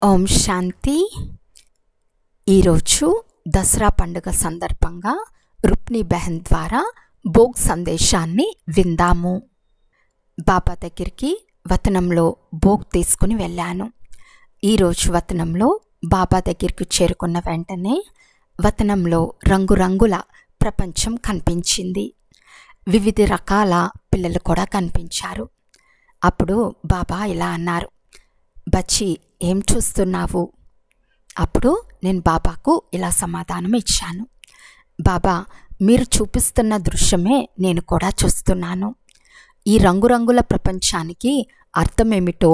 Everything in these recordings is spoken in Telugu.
ఓం శాంతి. ఈరోజు దసరా పండుగ సందర్భంగా రుక్ని బెహన్ ద్వారా భోగ్ సందేశాన్ని విందాము. బాబా దగ్గరికి వతనంలో భోగ్ తీసుకుని వెళ్ళాను. ఈరోజు వతనంలో బాబా దగ్గరికి చేరుకున్న వెంటనే వతనంలో రంగురంగుల ప్రపంచం కనిపించింది. వివిధ రకాల పిల్లలు కూడా కనిపించారు. అప్పుడు బాబా ఇలా అన్నారు, బచ్చి ఏం చూస్తున్నావు? అప్పుడు నేను బాబాకు ఇలా సమాధానం ఇచ్చాను, బాబా మీరు చూపిస్తున్న దృశ్యమే నేను కూడా చూస్తున్నాను. ఈ రంగురంగుల ప్రపంచానికి అర్థమేమిటో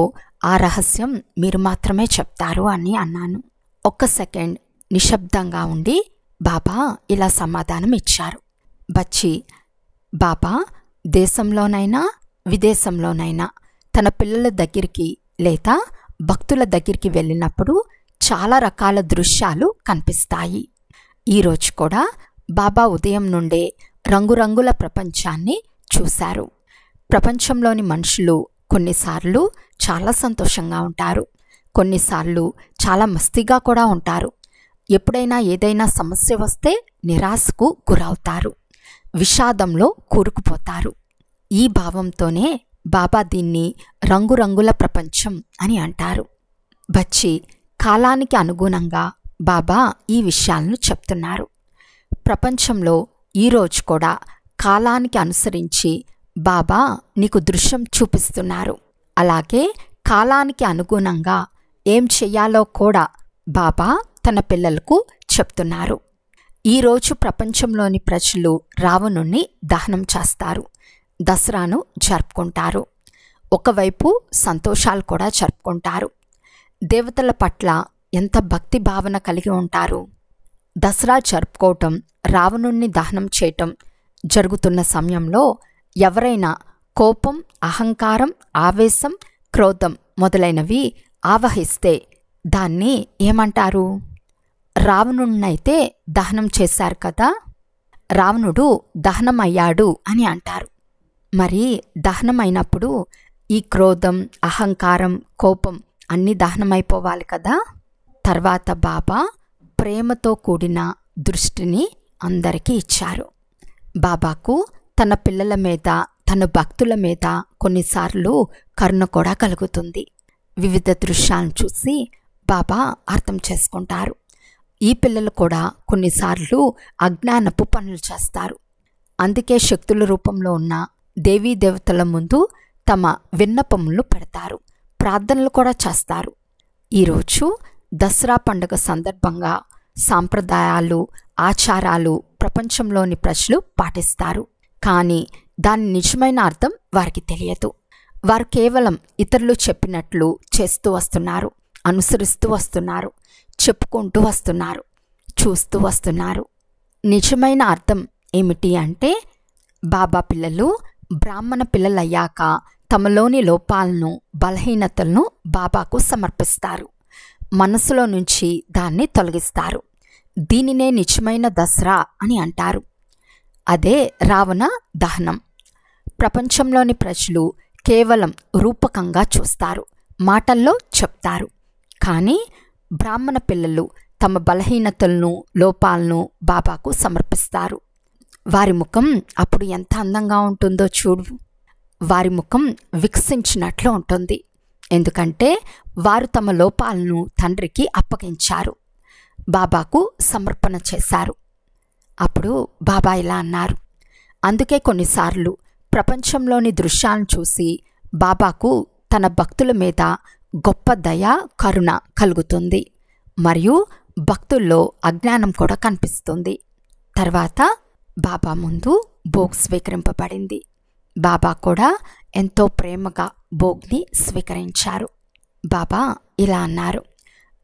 ఆ రహస్యం మీరు మాత్రమే చెప్తారు అని అన్నాను. ఒక్క సెకండ్ నిశ్శబ్దంగా ఉండి బాబా ఇలా సమాధానం ఇచ్చారు, బచ్చి బాబా దేశంలోనైనా విదేశంలోనైనా తన పిల్లల దగ్గరికి లేదా భక్తుల దగ్గరికి వెళ్ళినప్పుడు చాలా రకాల దృశ్యాలు కనిపిస్తాయి. ఈరోజు కూడా బాబా ఉదయం నుండే రంగురంగుల ప్రపంచాన్ని చూశారు. ప్రపంచంలోని మనుషులు కొన్నిసార్లు చాలా సంతోషంగా ఉంటారు, కొన్నిసార్లు చాలా మస్తీగా కూడా ఉంటారు. ఎప్పుడైనా ఏదైనా సమస్య వస్తే నిరాశకు గురవుతారు, విషాదంలో కూరుకుపోతారు. ఈ భావంతోనే బాబా దీన్ని రంగురంగుల ప్రపంచం అని అంటారు. బచ్చి కాలానికి అనుగుణంగా బాబా ఈ విషయాలను చెప్తున్నారు. ప్రపంచంలో ఈరోజు కూడా కాలానికి అనుసరించి బాబా నీకు దృశ్యం చూపిస్తున్నారు. అలాగే కాలానికి అనుగుణంగా ఏం చెయ్యాలో కూడా బాబా తన పిల్లలకు చెప్తున్నారు. ఈరోజు ప్రపంచంలోని ప్రజలు రావణుణ్ణి దహనం చేస్తారు, దసరాను జరుపుకుంటారు. ఒకవైపు సంతోషాలు కూడా జరుపుకుంటారు. దేవతల పట్ల ఎంత భక్తి భావన కలిగి ఉంటారు. దసరా జరుపుకోవటం, రావణుణ్ణి దహనం చేయటం జరుగుతున్న సమయంలో ఎవరైనా కోపం, అహంకారం, ఆవేశం, క్రోధం మొదలైనవి ఆవహిస్తే దాన్ని ఏమంటారు? రావణుణ్ణైతే దహనం చేశారు కదా, రావణుడు దహనమయ్యాడు అని అంటారు. మరి దహనమైనప్పుడు ఈ క్రోధం, అహంకారం, కోపం అన్నీ దహనమైపోవాలి కదా. తర్వాత బాబా ప్రేమతో కూడిన దృష్టిని అందరికీ ఇచ్చారు. బాబాకు తన పిల్లల మీద, తన భక్తుల మీద కొన్నిసార్లు కరుణ కూడా కలుగుతుంది. వివిధ దృశ్యాలను చూసి బాబా అర్థం చేసుకుంటారు. ఈ పిల్లలు కూడా కొన్నిసార్లు అజ్ఞానపు పనులు చేస్తారు. అందుకే శక్తుల రూపంలో ఉన్న దేవీ దేవతల ముందు తమ విన్నపములు పెడతారు, ప్రార్థనలు కూడా చేస్తారు. ఈరోజు దసరా పండుగ సందర్భంగా సాంప్రదాయాలు, ఆచారాలు ప్రపంచంలోని ప్రజలు పాటిస్తారు. కానీ దాని నిజమైన అర్థం వారికి తెలియదు. వారు కేవలం ఇతరులు చెప్పినట్లు చేస్తూ వస్తున్నారు, అనుసరిస్తూ వస్తున్నారు, చెప్పుకుంటూ వస్తున్నారు, చూస్తూ వస్తున్నారు. నిజమైన అర్థం ఏమిటి అంటే, బాబా పిల్లలు బ్రాహ్మణ పిల్లలయ్యాక తమలోని లోపాలను, బలహీనతలను బాబాకు సమర్పిస్తారు. మనసులో నుంచి దాన్ని తొలగిస్తారు. దీనినే నిజమైన దసరా అని అంటారు. అదే రావణ దహనం. ప్రపంచంలోని ప్రజలు కేవలం రూపకంగా చూస్తారు, మాటల్లో చెప్తారు. కానీ బ్రాహ్మణ పిల్లలు తమ బలహీనతలను, లోపాలను బాబాకు సమర్పిస్తారు. వారి ముఖం అప్పుడు ఎంత అందంగా ఉంటుందో చూడు. వారి ముఖం వికసించినట్లు ఉంటుంది. ఎందుకంటే వారు తమ లోపాలను తండ్రికి అప్పగించారు, బాబాకు సమర్పణ చేశారు. అప్పుడు బాబా ఇలా అన్నారు, అందుకే కొన్నిసార్లు ప్రపంచంలోని దృశ్యాలను చూసి బాబాకు తన భక్తుల మీద గొప్ప దయ, కరుణ కలుగుతుంది. మరియు భక్తుల్లో అజ్ఞానం కూడా కనిపిస్తుంది. తర్వాత బాబా ముందు భోగ్ స్వీకరింపబడింది. బాబా కూడా ఎంతో ప్రేమగా భోగ్ని స్వీకరించారు. బాబా ఇలా అన్నారు,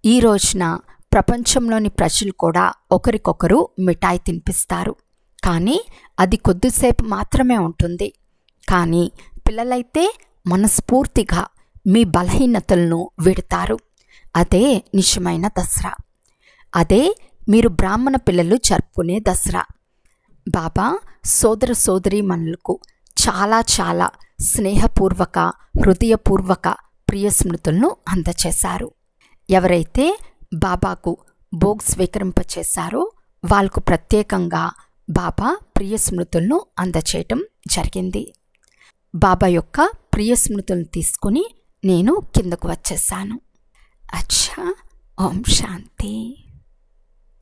ఈ రోజున ప్రపంచంలోని ప్రజలు కూడా ఒకరికొకరు మిఠాయి తినిపిస్తారు. కానీ అది కొద్దిసేపు మాత్రమే ఉంటుంది. కానీ పిల్లలైతే మనస్ఫూర్తిగా మీ బలహీనతలను విడతారు. అదే నిజమైన దసరా. అదే మీరు బ్రాహ్మణ పిల్లలు జరుపుకునే దసరా. బాబా సోదర సోదరీమణులకు చాలా చాలా స్నేహపూర్వక, హృదయపూర్వక ప్రియ స్మృతులను అందచేశారు. ఎవరైతే బాబాకు భోగ్ స్వీకరింపచేశారో వాళ్ళకు ప్రత్యేకంగా బాబా ప్రియ స్మృతులను అందచేయటం జరిగింది. బాబా యొక్క ప్రియ స్మృతులను తీసుకుని నేను కిందకు వచ్చేసాను. అచ్చా, ఓం శాంతి.